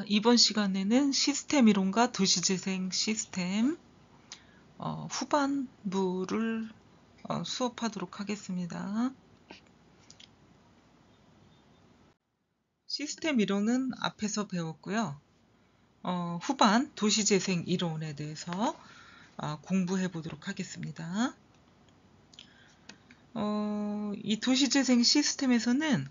이번 시간에는 시스템 이론과 도시재생 시스템 후반부를 수업하도록 하겠습니다. 시스템 이론은 앞에서 배웠고요. 후반 도시재생 이론에 대해서 공부해 보도록 하겠습니다. 이 도시재생 시스템에서는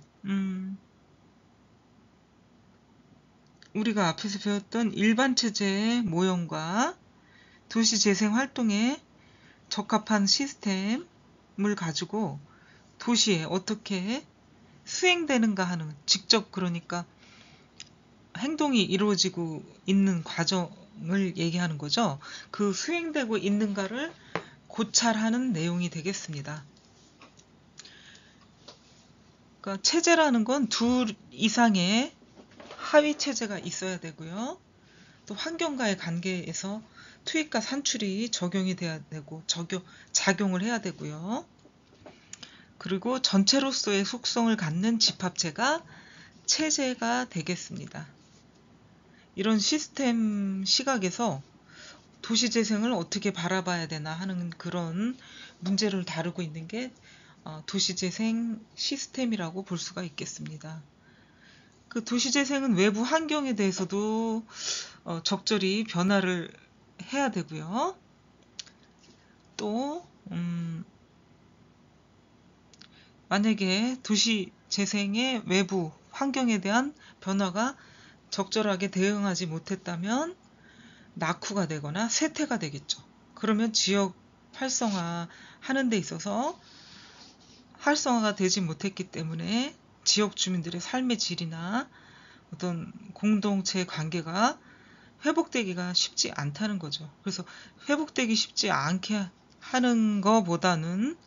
우리가 앞에서 배웠던 일반 체제의 모형과 도시재생 활동에 적합한 시스템을 가지고 도시에 어떻게 수행되는가 하는, 직접 그러니까 행동이 이루어지고 있는 과정을 얘기하는 거죠. 그 수행되고 있는가를 고찰하는 내용이 되겠습니다. 그러니까 체제라는 건 둘 이상의 하위 체제가 있어야 되고요. 또 환경과의 관계에서 투입과 산출이 적용이 돼야 되고 작용을 해야 되고요. 그리고 전체로서의 속성을 갖는 집합체가 체제가 되겠습니다. 이런 시스템 시각에서 도시재생을 어떻게 바라봐야 되나 하는 그런 문제를 다루고 있는 게 도시재생 시스템이라고 볼 수가 있겠습니다. 그 도시재생은 외부 환경에 대해서도 적절히 변화를 해야 되고요. 또 만약에 도시재생의 외부 환경에 대한 변화가 적절하게 대응하지 못했다면 낙후가 되거나 쇠퇴가 되겠죠. 그러면 지역 활성화하는 데 있어서 활성화가 되지 못했기 때문에 지역 주민들의 삶의 질이나 어떤 공동체 관계가 회복되기가 쉽지 않다는 거죠. 그래서 회복되기 쉽지 않게 하는 것보다는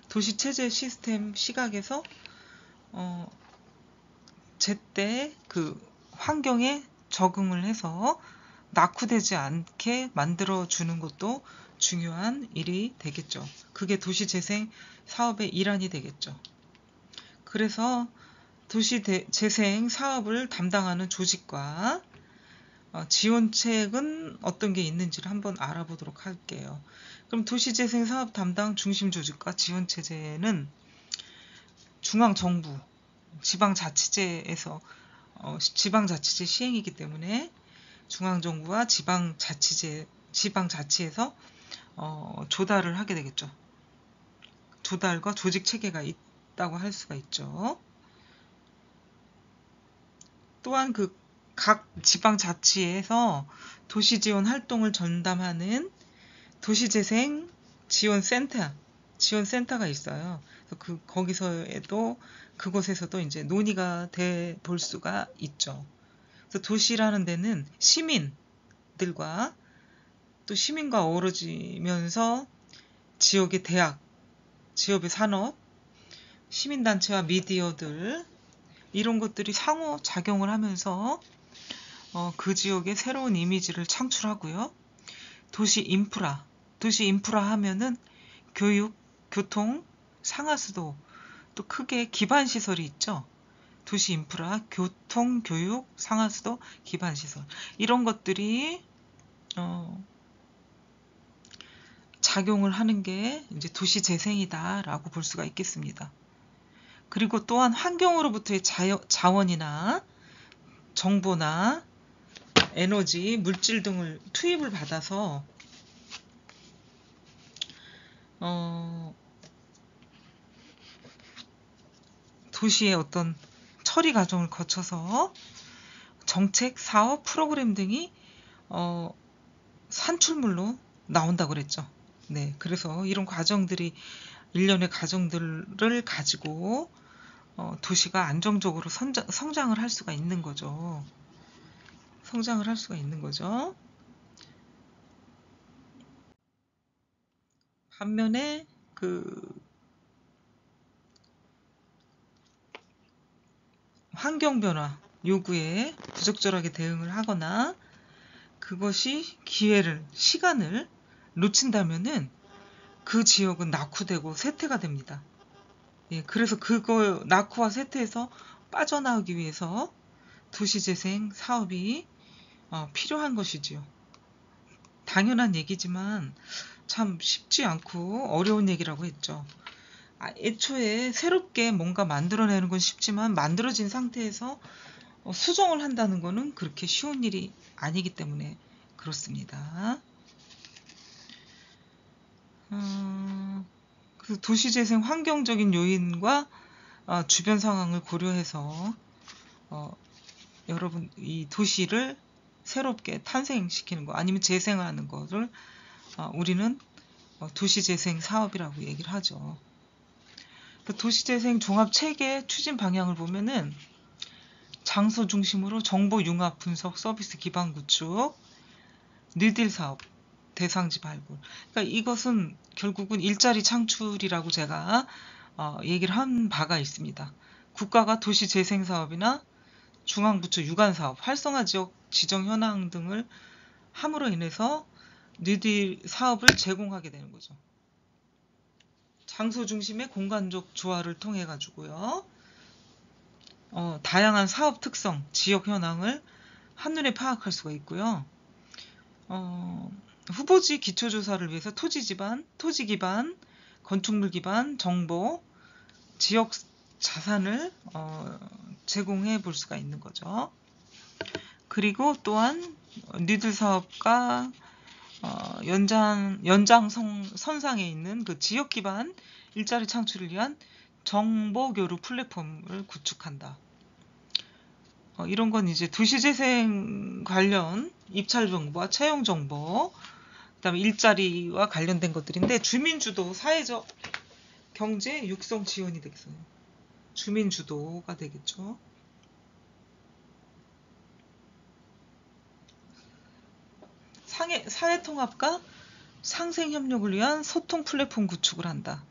도시체제 시스템 시각에서 제때 그 환경에 적응을 해서 낙후되지 않게 만들어주는 것도 중요한 일이 되겠죠. 그게 도시재생 사업의 일환이 되겠죠. 그래서 도시재생 사업을 담당하는 조직과 지원책은 어떤 게 있는지를 한번 알아보도록 할게요. 그럼 도시재생 사업 담당 중심 조직과 지원체제는 중앙정부, 지방자치제에서 지방자치제 시행이기 때문에 중앙정부와 지방자치에서 조달을 하게 되겠죠. 조달과 조직체계가 있다고 할 수가 있죠. 또한 각 지방자치에서 도시지원 활동을 전담하는 도시재생 지원센터가 있어요. 그래서 그곳에서도 이제 논의가 돼 볼 수가 있죠. 그래서 도시라는 데는 시민들과 또 시민과 어우러지면서 지역의 대학, 지역의 산업, 시민단체와 미디어들 이런 것들이 상호 작용을 하면서 그 지역의 새로운 이미지를 창출하고요. 도시 인프라 하면은 교육, 교통, 상하수도, 또 크게 기반시설이 있죠. 도시 인프라, 교통, 교육, 상하수도, 기반시설 이런 것들이 작용을 하는 게 이제 도시재생이다라고 볼 수가 있겠습니다. 그리고 또한 환경으로부터의 자원이나 정보나 에너지, 물질 등을 투입을 받아서 도시의 어떤 처리 과정을 거쳐서 정책, 사업, 프로그램 등이 산출물로 나온다고 그랬죠. 네, 그래서 이런 과정들이 일련의 과정들을 가지고 도시가 안정적으로 성장을 할 수가 있는 거죠. 반면에 환경 변화 요구에 부적절하게 대응을 하거나 그것이 시간을 놓친다면은 그 지역은 낙후되고 쇠퇴가 됩니다. 예, 그래서 낙후와 쇠퇴에서 빠져나오기 위해서 도시재생 사업이 필요한 것이지요. 당연한 얘기지만 참 쉽지 않고 어려운 얘기라고 했죠. 애초에 새롭게 뭔가 만들어내는 건 쉽지만 만들어진 상태에서 수정을 한다는 거는 그렇게 쉬운 일이 아니기 때문에 그렇습니다. 그 도시재생 환경적인 요인과 주변 상황을 고려해서 여러분 이 도시를 새롭게 탄생시키는 거 아니면 재생하는 거를 우리는 도시재생 사업이라고 얘기를 하죠. 그 도시재생 종합체계 추진 방향을 보면은 장소 중심으로 정보 융합 분석 서비스 기반 구축, 뉴딜 사업, 대상지 발굴. 그러니까 이것은 결국은 일자리 창출이라고 제가 얘기를 한 바가 있습니다. 국가가 도시 재생 사업이나 중앙부처 유관 사업, 활성화 지역 지정 현황 등을 함으로 인해서 뉴딜 사업을 제공하게 되는 거죠. 장소 중심의 공간적 조화를 통해 가지고요. 다양한 사업 특성, 지역 현황을 한눈에 파악할 수가 있고요. 후보지 기초조사를 위해서 토지 기반, 건축물 기반 정보, 지역 자산을 제공해 볼 수가 있는 거죠. 그리고 또한 뉴딜 사업과 연장선상에 있는 그 지역 기반 일자리 창출을 위한 정보 교류 플랫폼을 구축한다. 이런 건 이제 도시재생 관련 입찰 정보와 채용 정보, 그다음에 일자리와 관련된 것들인데 주민주도, 사회적 경제 육성 지원이 되겠어요. 주민주도가 되겠죠. 사회통합과 상생협력을 위한 소통 플랫폼 구축을 한다.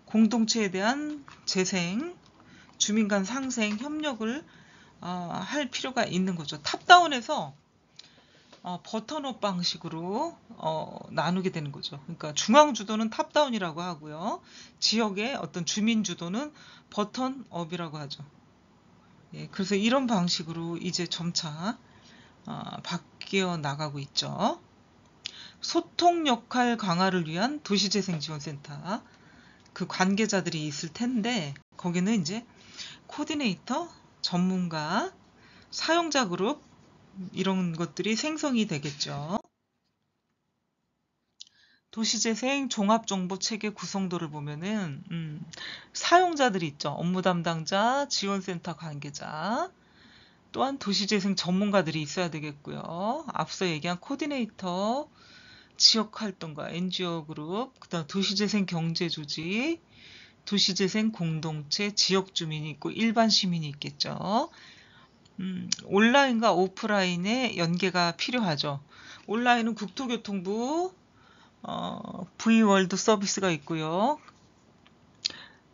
공동체에 대한 재생, 주민 간 상생, 협력을 할 필요가 있는 거죠. 탑다운에서 버턴업 방식으로 나누게 되는 거죠. 그러니까 중앙주도는 탑다운이라고 하고요. 지역의 어떤 주민주도는 버턴업이라고 하죠. 예, 그래서 이런 방식으로 이제 점차 바뀌어 나가고 있죠. 소통 역할 강화를 위한 도시재생지원센터, 그 관계자들이 있을 텐데 거기는 이제 코디네이터, 전문가, 사용자 그룹 이런 것들이 생성이 되겠죠. 도시재생 종합정보체계 구성도를 보면은 사용자들이 있죠. 업무 담당자, 지원센터 관계자, 또한 도시재생 전문가들이 있어야 되겠고요. 앞서 얘기한 코디네이터, 지역활동가, NGO 그룹, 그다음 도시재생 경제조직, 도시재생 공동체, 지역주민이 있고 일반 시민이 있겠죠. 온라인과 오프라인의 연계가 필요하죠. 온라인은 국토교통부 V월드 서비스가 있고요.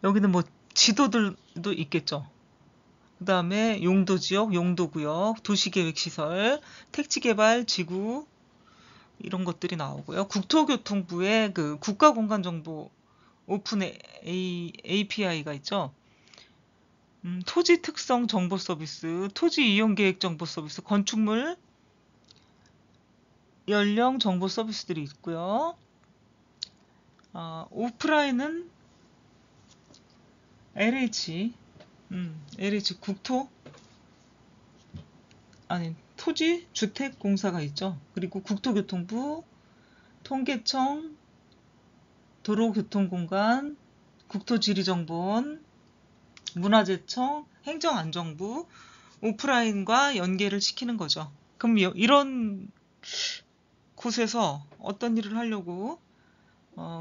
여기는 뭐 지도들도 있겠죠. 그 다음에 용도지역, 용도구역, 도시계획시설, 택지개발, 지구 이런 것들이 나오고요. 국토교통부의 그 국가공간정보 오픈 API가 있죠. 토지 특성 정보 서비스, 토지 이용 계획 정보 서비스, 건축물 연령 정보 서비스들이 있고요. 오프라인은 LH 토지 주택 공사가 있죠. 그리고 국토교통부, 통계청, 도로교통공간, 국토지리정보원, 문화재청, 행정안전부, 오프라인과 연계를 시키는 거죠. 그럼 이런 곳에서 어떤 일을 하려고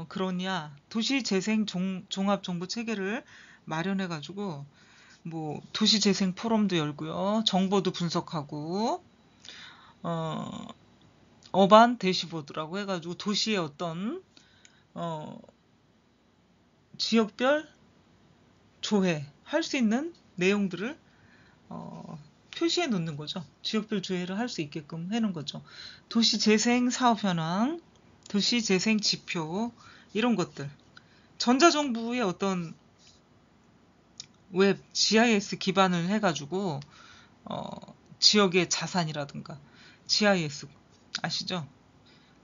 그러냐? 도시재생 종합정보 체계를 마련해가지고 뭐 도시재생 포럼도 열고요, 정보도 분석하고 어반 대시보드라고 해가지고 도시의 어떤 지역별 조회 할 수 있는 내용들을 표시해 놓는 거죠. 지역별 조회를 할 수 있게끔 해놓은 거죠. 도시재생 사업 현황, 도시재생 지표 이런 것들. 전자정부의 어떤 웹 GIS 기반을 해가지고 지역의 자산이라든가 GIS 아시죠?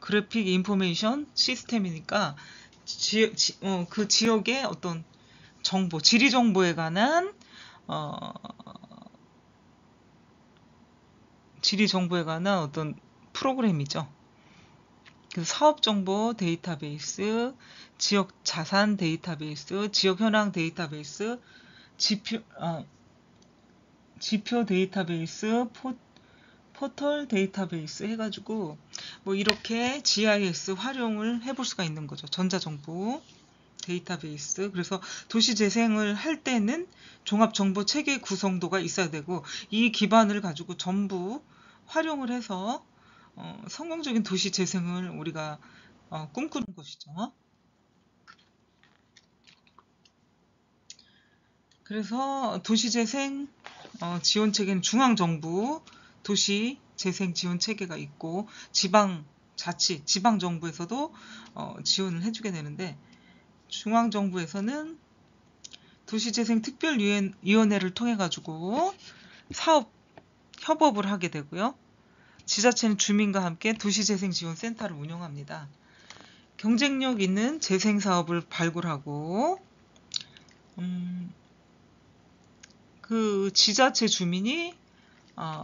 그래픽 인포메이션 시스템이니까 그 지역의 어떤 정보, 지리 정보에 관한 어떤 프로그램이죠. 그 사업 정보 데이터베이스, 지역 자산 데이터베이스, 지역 현황 데이터베이스, 지표 데이터베이스, 포털 데이터베이스 해가지고 뭐 이렇게 GIS 활용을 해볼 수가 있는 거죠. 전자정보 데이터베이스. 그래서 도시 재생을 할 때는 종합정보 체계 구성도가 있어야 되고, 이 기반을 가지고 전부 활용을 해서 성공적인 도시 재생을 우리가 꿈꾸는 것이죠. 그래서 도시재생 지원 체계는 중앙정부 도시 재생 지원 체계가 있고, 지방자치, 지방정부에서도 지원을 해주게 되는데, 중앙정부에서는 도시재생특별위원회를 통해 가지고 사업 협업을 하게 되고요. 지자체는 주민과 함께 도시재생지원센터를 운영합니다. 경쟁력 있는 재생사업을 발굴하고 그 지자체 주민이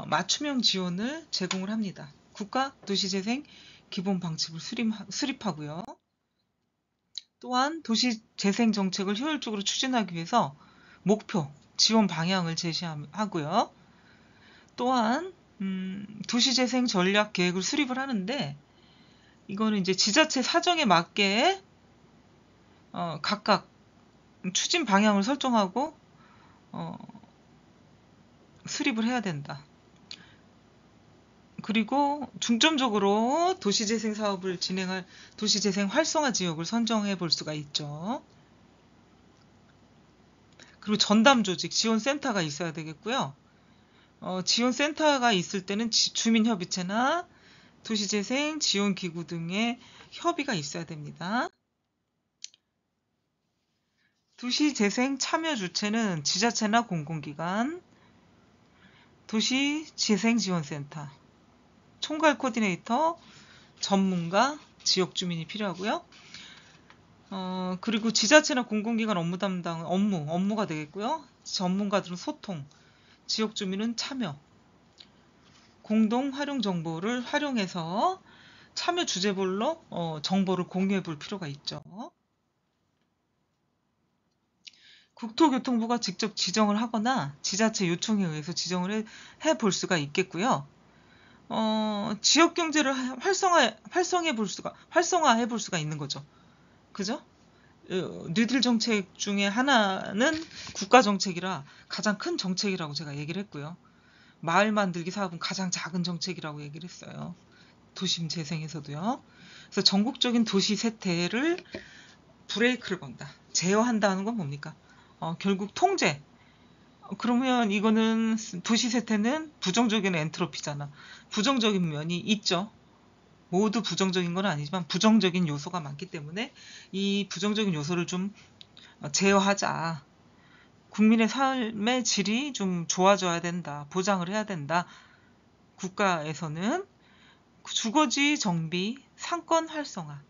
맞춤형 지원을 제공을 합니다. 국가 도시재생 기본방침을 수립하고요. 또한 도시재생 정책을 효율적으로 추진하기 위해서 목표, 지원 방향을 제시하고요. 또한 도시재생 전략 계획을 수립을 하는데, 이거는 이제 지자체 사정에 맞게 각각 추진 방향을 설정하고 수립을 해야 된다. 그리고 중점적으로 도시재생 사업을 진행할 도시재생 활성화 지역을 선정해 볼 수가 있죠. 그리고 전담 조직, 지원센터가 있어야 되겠고요. 지원센터가 있을 때는 주민협의체나 도시재생 지원기구 등의 협의가 있어야 됩니다. 도시재생 참여 주체는 지자체나 공공기관, 도시재생지원센터, 총괄 코디네이터, 전문가, 지역 주민이 필요하고요. 그리고 지자체나 공공기관 업무 담당, 업무가 되겠고요. 전문가들은 소통, 지역 주민은 참여, 공동 활용 정보를 활용해서 참여 주제별로 정보를 공유해 볼 필요가 있죠. 국토교통부가 직접 지정을 하거나 지자체 요청에 의해서 지정을 해 볼 수가 있겠고요. 지역 경제를 활성화해 볼 수가 있는 거죠. 그죠? 뉴딜 정책 중에 하나는 국가 정책이라 가장 큰 정책이라고 제가 얘기를 했고요. 마을 만들기 사업은 가장 작은 정책이라고 얘기를 했어요. 도심 재생에서도요. 그래서 전국적인 도시 쇠퇴를 브레이크를 건다. 제어한다는 건 뭡니까? 결국 통제. 그러면 이거는 도시 쇠퇴는 부정적인 엔트로피잖아. 부정적인 면이 있죠. 모두 부정적인 건 아니지만 부정적인 요소가 많기 때문에 이 부정적인 요소를 좀 제어하자. 국민의 삶의 질이 좀 좋아져야 된다. 보장을 해야 된다. 국가에서는 주거지 정비, 상권 활성화.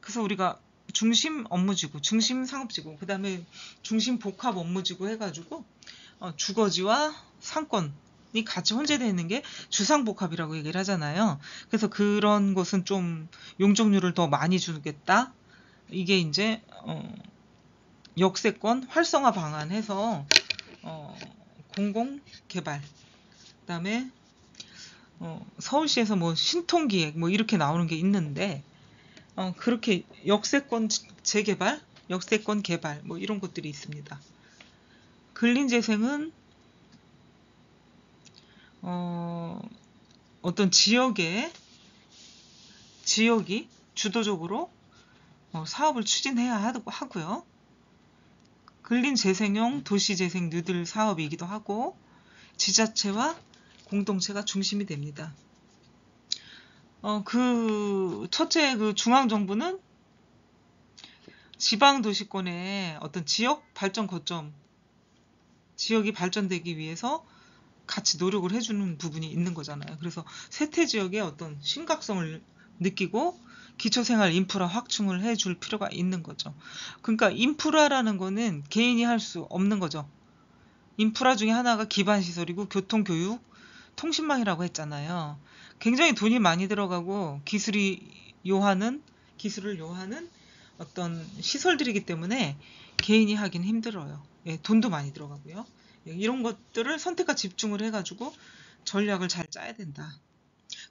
그래서 우리가 중심 업무지구, 중심 상업지구, 그 다음에 중심 복합 업무지구 해가지고 주거지와 상권이 같이 혼재되어 있는 게 주상복합이라고 얘기를 하잖아요. 그래서 그런 것은 좀 용적률을 더 많이 주겠다. 이게 이제 역세권 활성화 방안 해서 공공개발, 그 다음에 서울시에서 뭐 신통기획 뭐 이렇게 나오는 게 있는데, 그렇게 역세권 재개발, 역세권 개발 뭐 이런 것들이 있습니다. 근린재생은 어떤 지역이 주도적으로 사업을 추진해야 하고요. 근린재생용 도시재생 뉴딜 사업이기도 하고 지자체와 공동체가 중심이 됩니다. 첫째 중앙정부는 지방도시권의 어떤 지역 발전 거점, 지역이 발전되기 위해서 같이 노력을 해주는 부분이 있는 거잖아요. 그래서 쇠퇴지역의 어떤 심각성을 느끼고 기초생활 인프라 확충을 해줄 필요가 있는 거죠. 그러니까 인프라라는 거는 개인이 할 수 없는 거죠. 인프라 중에 하나가 기반시설이고 교통, 교육, 통신망이라고 했잖아요. 굉장히 돈이 많이 들어가고 기술을 요하는 어떤 시설들이기 때문에 개인이 하긴 힘들어요. 예, 돈도 많이 들어가고요. 예, 이런 것들을 선택과 집중을 해가지고 전략을 잘 짜야 된다.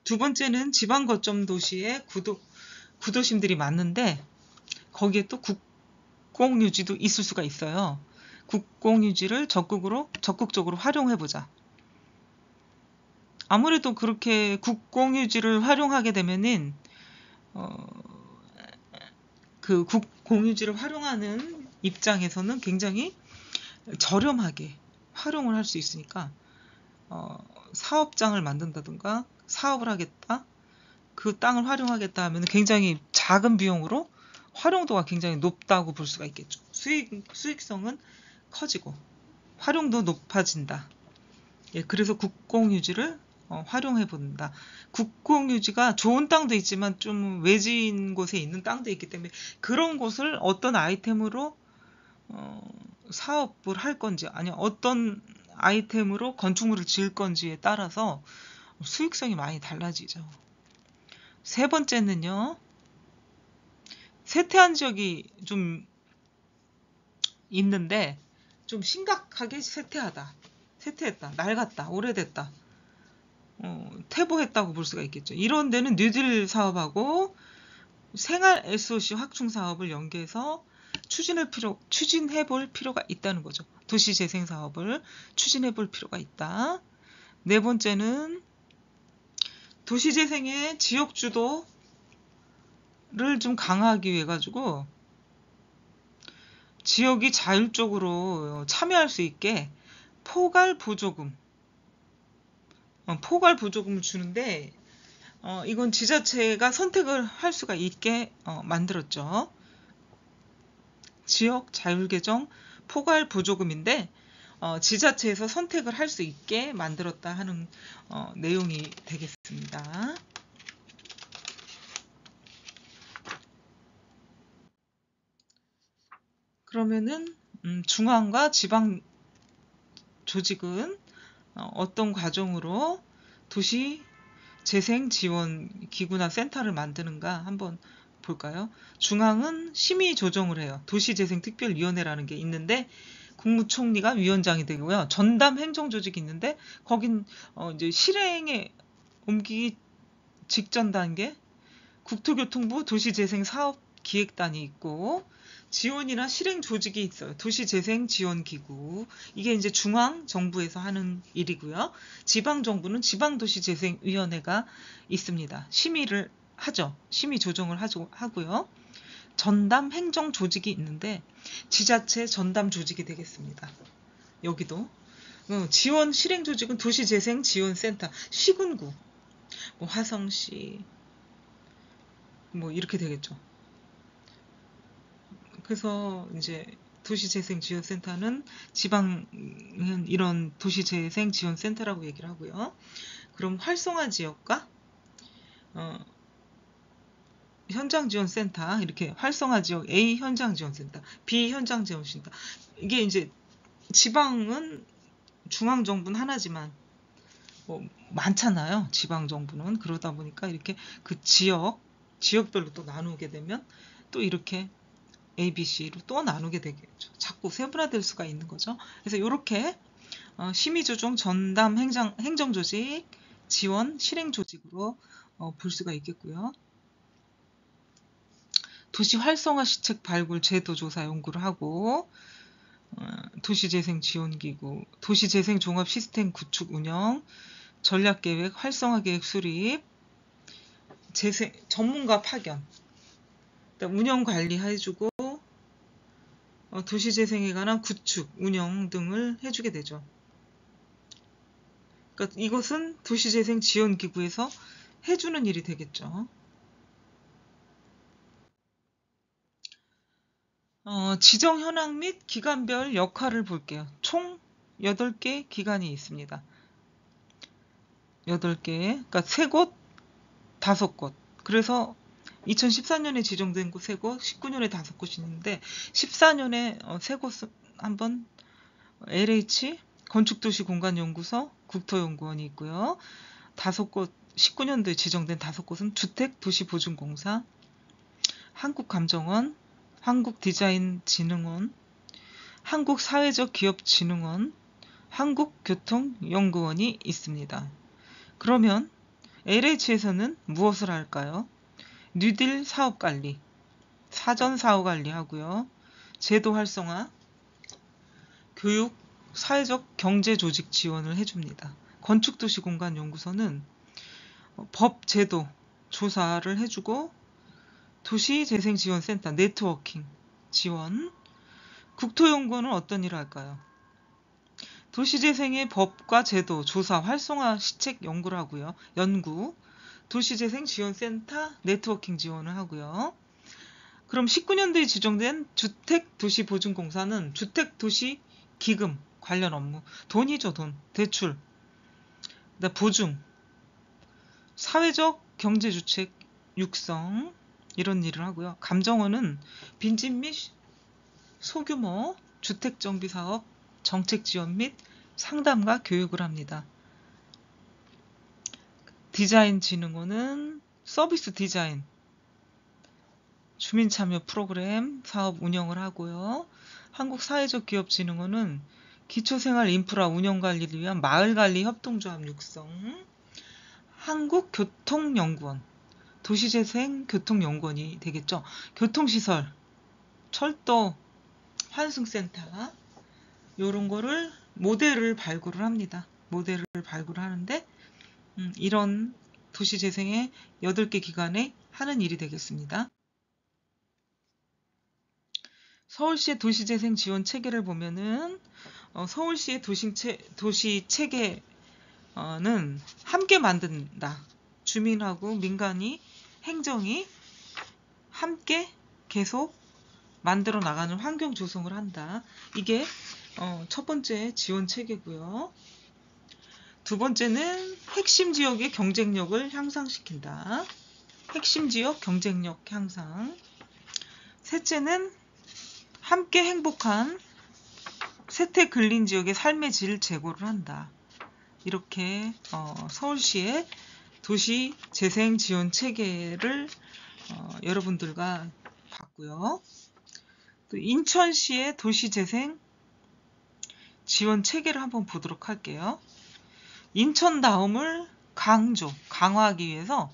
두 번째는 지방 거점 도시의 구도심들이 많은데 거기에 또 국공유지도 있을 수가 있어요. 국공유지를 적극적으로 활용해보자. 아무래도 그렇게 국공유지를 활용하게 되면은 그 국공유지를 활용하는 입장에서는 굉장히 저렴하게 활용을 할 수 있으니까 사업장을 만든다든가 사업을 하겠다, 그 땅을 활용하겠다 하면 굉장히 작은 비용으로 활용도가 굉장히 높다고 볼 수가 있겠죠. 수익성은 커지고 활용도 높아진다. 예, 그래서 국공유지를 활용해 본다. 국공유지가 좋은 땅도 있지만 좀 외진 곳에 있는 땅도 있기 때문에 그런 곳을 어떤 아이템으로 사업을 할 건지 아니면 어떤 아이템으로 건축물을 지을 건지에 따라서 수익성이 많이 달라지죠. 세 번째는요. 쇠퇴한 지역이 좀 있는데 좀 심각하게 쇠퇴했다, 낡았다, 오래됐다, 퇴보했다고 볼 수가 있겠죠. 이런 데는 뉴딜 사업하고 생활 SOC 확충 사업을 연계해서 추진해 볼 필요가 있다는 거죠. 도시재생 사업을 추진해 볼 필요가 있다. 네 번째는 도시재생의 지역 주도를 좀 강화하기 위해 가지고 지역이 자율적으로 참여할 수 있게 포괄 보조금을 주는데 이건 지자체가 선택을 할 수가 있게 만들었죠. 지역 자율개정 포괄 보조금인데 지자체에서 선택을 할 수 있게 만들었다 하는 내용이 되겠습니다. 그러면은 중앙과 지방 조직은 어떤 과정으로 도시 재생 지원 기구나 센터를 만드는가 한번 볼까요? 중앙은 심의 조정을 해요. 도시재생특별위원회라는 게 있는데 국무총리가 위원장이 되고요. 전담 행정조직이 있는데 거긴 이제 실행에 옮기기 직전 단계 국토교통부 도시재생사업기획단이 있고 지원이나 실행 조직이 있어요. 도시재생지원기구. 이게 이제 중앙정부에서 하는 일이고요. 지방정부는 지방도시재생위원회가 있습니다. 심의를 하죠. 심의 조정을 하고요. 전담 행정조직이 있는데 지자체 전담 조직이 되겠습니다. 여기도. 지원 실행 조직은 도시재생지원센터, 시군구, 뭐 화성시, 뭐 이렇게 되겠죠. 그래서 이제 도시재생지원센터는 지방은 이런 도시재생지원센터라고 얘기를 하고요. 그럼 활성화 지역과 현장지원센터, 이렇게 활성화 지역 A 현장지원센터, B 현장지원센터. 이게 이제 지방은 중앙정부는 하나지만 뭐 많잖아요. 지방정부는. 그러다 보니까 이렇게 그 지역별로 또 나누게 되면 또 이렇게 A, B, C로 또 나누게 되겠죠. 자꾸 세분화될 수가 있는 거죠. 그래서 이렇게 심의조정, 전담 행정조직, 지원, 실행조직으로 볼 수가 있겠고요. 도시 활성화 시책 발굴 제도 조사 연구를 하고 도시재생 지원기구, 도시재생 종합 시스템 구축 운영, 전략계획, 활성화계획 수립, 전문가 파견, 운영 관리 해주고 도시재생에 관한 구축, 운영 등을 해주게 되죠. 그러니까 이것은 도시재생 지원기구에서 해주는 일이 되겠죠. 지정 현황 및 기관별 역할을 볼게요. 총 8개 기관이 있습니다. 8개, 그러니까 3곳, 5곳. 그래서 2014년에 지정된 곳 3곳, 19년에 5곳이 있는데 14년에 3곳 한번 LH 건축도시공간연구소 국토연구원이 있고요. 5곳 19년도에 지정된 5곳은 주택도시보증공사, 한국감정원, 한국디자인진흥원, 한국사회적기업진흥원, 한국교통연구원이 있습니다. 그러면 LH에서는 무엇을 할까요? 뉴딜 사업관리, 사전사후관리 하고요. 제도 활성화, 교육, 사회적 경제조직 지원을 해줍니다. 건축도시공간연구소는 법, 제도, 조사를 해주고 도시재생지원센터, 네트워킹, 지원. 국토연구원은 어떤 일을 할까요? 도시재생의 법과 제도, 조사, 활성화, 시책 연구를 하고요. 연구, 도시재생지원센터, 네트워킹 지원을 하고요. 그럼 19년도에 지정된 주택도시보증공사는 주택도시기금 관련 업무, 돈이죠, 돈, 대출, 보증, 사회적 경제주책 육성 이런 일을 하고요. 감정원은 빈집 및 소규모 주택정비사업 정책지원 및 상담과 교육을 합니다. 디자인진흥원은 서비스 디자인, 주민참여 프로그램 사업 운영을 하고요. 한국사회적기업진흥원은 기초생활 인프라 운영관리를 위한 마을관리 협동조합 육성, 한국교통연구원, 도시재생교통연구원이 되겠죠. 교통시설, 철도, 환승센터 이런 거를 모델을 발굴을 합니다. 모델을 발굴하는데 이런 도시재생의 8개 기관에 하는 일이 되겠습니다. 서울시의 도시재생 지원 체계를 보면은 서울시의 도시 체계는 함께 만든다. 주민하고 민간이 행정이 함께 계속 만들어 나가는 환경 조성을 한다. 이게 첫 번째 지원 체계고요. 두 번째는 핵심 지역의 경쟁력을 향상시킨다. 핵심 지역 경쟁력 향상. 셋째는 함께 행복한 세태 근린 지역의 삶의 질 제고를 한다. 이렇게 서울시의 도시 재생 지원 체계를 여러분들과 봤고요. 또 인천시의 도시 재생 지원 체계를 한번 보도록 할게요. 인천다움을 강화하기 위해서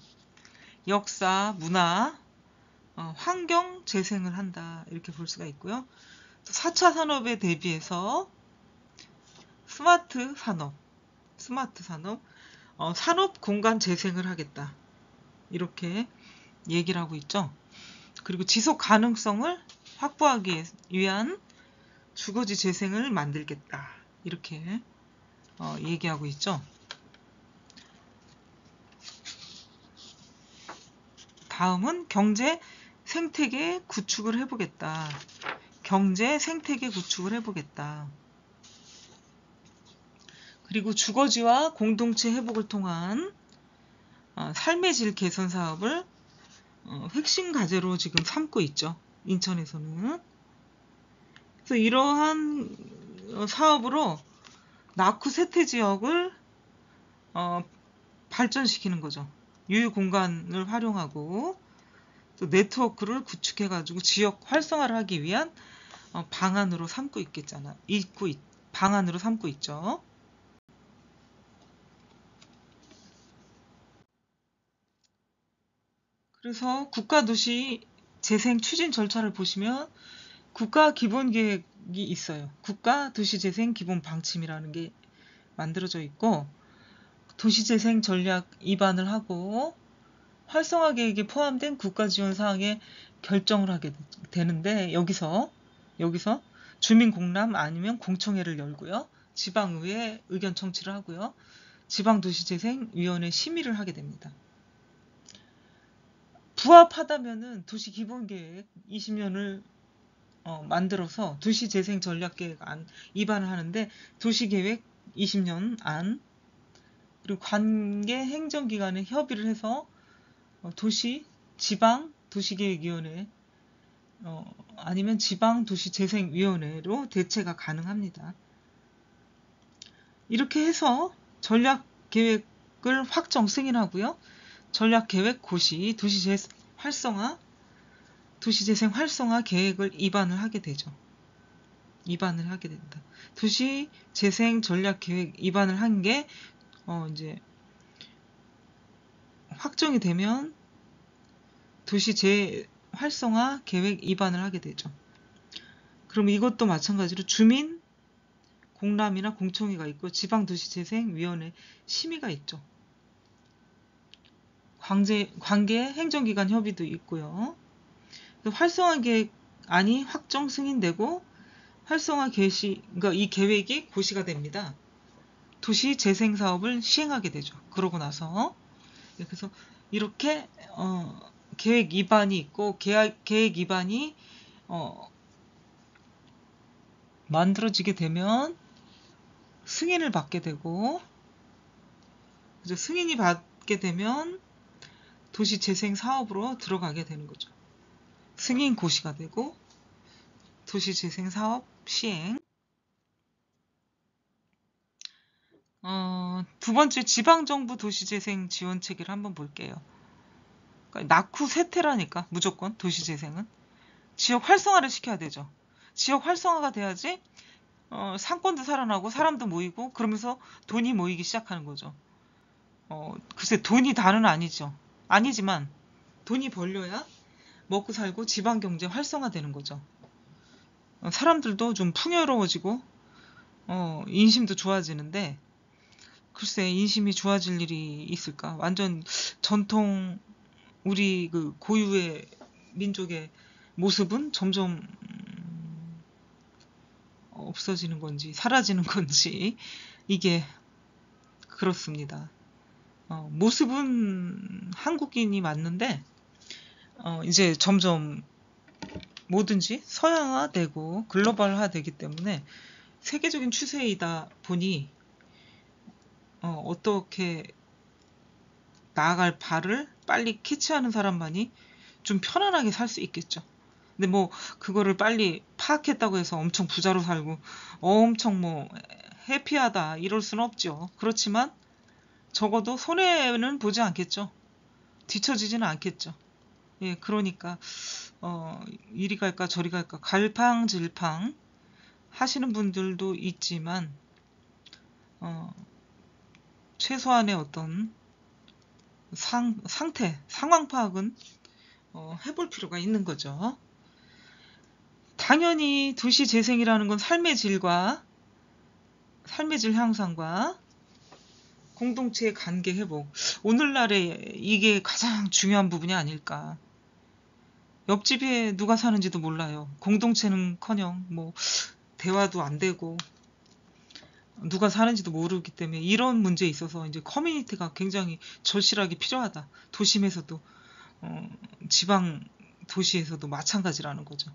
역사, 문화, 환경 재생을 한다. 이렇게 볼 수가 있고요. 4차 산업에 대비해서 스마트 산업, 산업 공간 재생을 하겠다. 이렇게 얘기를 하고 있죠. 그리고 지속 가능성을 확보하기 위한 주거지 재생을 만들겠다. 이렇게 얘기하고 있죠. 다음은 경제 생태계 구축을 해보겠다. 경제 생태계 구축을 해보겠다. 그리고 주거지와 공동체 회복을 통한 삶의 질 개선 사업을 핵심 과제로 지금 삼고 있죠. 인천에서는. 그래서 이러한 사업으로 낙후 세태 지역을 발전시키는 거죠. 유휴 공간을 활용하고 또 네트워크를 구축해가지고 지역 활성화를 하기 위한 방안으로 삼고 방안으로 삼고 있죠. 그래서 국가도시 재생 추진 절차를 보시면 국가 기본 계획이 있어요. 국가 도시 재생 기본 방침이라는 게 만들어져 있고 도시재생 전략 입안을 하고 활성화 계획에 포함된 국가 지원 사항에 결정을 하게 되는데 여기서 주민 공람 아니면 공청회를 열고요. 지방의회 의견 청취를 하고요. 지방도시재생위원회 심의를 하게 됩니다. 부합하다면은 도시기본계획 20년을 만들어서 도시재생 전략계획 안 입안을 하는데 도시계획 20년 안 그리고 관계 행정기관에 협의를 해서 도시, 지방 도시계획위원회 아니면 지방도시재생위원회로 대체가 가능합니다. 이렇게 해서 전략계획을 확정 승인하고요. 전략계획 고시 도시재생 활성화 계획을 입안을 하게 되죠. 입안을 하게 된다. 도시재생 전략계획 입안을 한 게 이제 확정이 되면 도시 활성화 계획 입안을 하게 되죠. 그럼 이것도 마찬가지로 주민 공람이나 공청회가 있고 지방도시재생위원회 심의가 있죠. 관계 행정기관 협의도 있고요. 활성화 계획안이 확정 승인되고 활성화 그러니까 이 계획이 고시가 됩니다. 도시 재생 사업을 시행하게 되죠. 그러고 나서 그래서 이렇게 계획 입안이 있고 계획 입안이 만들어지게 되면 승인을 받게 되고 그래서 승인이 받게 되면 도시 재생 사업으로 들어가게 되는 거죠. 승인 고시가 되고 도시 재생 사업 시행. 두 번째 지방정부 도시재생 지원 체계를 한번 볼게요. 그러니까 낙후 세태라니까 무조건 도시재생은 지역 활성화를 시켜야 되죠. 지역 활성화가 돼야지 상권도 살아나고 사람도 모이고 그러면서 돈이 모이기 시작하는 거죠. 글쎄 돈이 다는 아니죠. 아니지만 돈이 벌려야 먹고 살고 지방경제 활성화되는 거죠. 사람들도 좀 풍요로워지고 인심도 좋아지는데 글쎄 인심이 좋아질 일이 있을까? 완전 전통 우리 그 고유의 민족의 모습은 점점 없어지는 건지 사라지는 건지 이게 그렇습니다. 모습은 한국인이 맞는데 이제 점점 뭐든지 서양화되고 글로벌화되기 때문에 세계적인 추세이다 보니 어떻게 나아갈 바를 빨리 캐치하는 사람만이 좀 편안하게 살 수 있겠죠. 근데 뭐 그거를 빨리 파악했다고 해서 엄청 부자로 살고 엄청 뭐 해피하다 이럴 수는 없죠. 그렇지만 적어도 손해는 보지 않겠죠. 뒤처지지는 않겠죠. 예, 그러니까 이리 갈까 저리 갈까 갈팡질팡 하시는 분들도 있지만 최소한의 어떤 상황 파악은 해볼 필요가 있는 거죠. 당연히 도시 재생이라는 건 삶의 질 향상과 공동체의 관계 회복. 오늘날에 이게 가장 중요한 부분이 아닐까. 옆집에 누가 사는지도 몰라요. 공동체는커녕 뭐 대화도 안 되고 누가 사는지도 모르기 때문에 이런 문제에 있어서 이제 커뮤니티가 굉장히 절실하게 필요하다. 도심에서도 지방 도시에서도 마찬가지라는 거죠.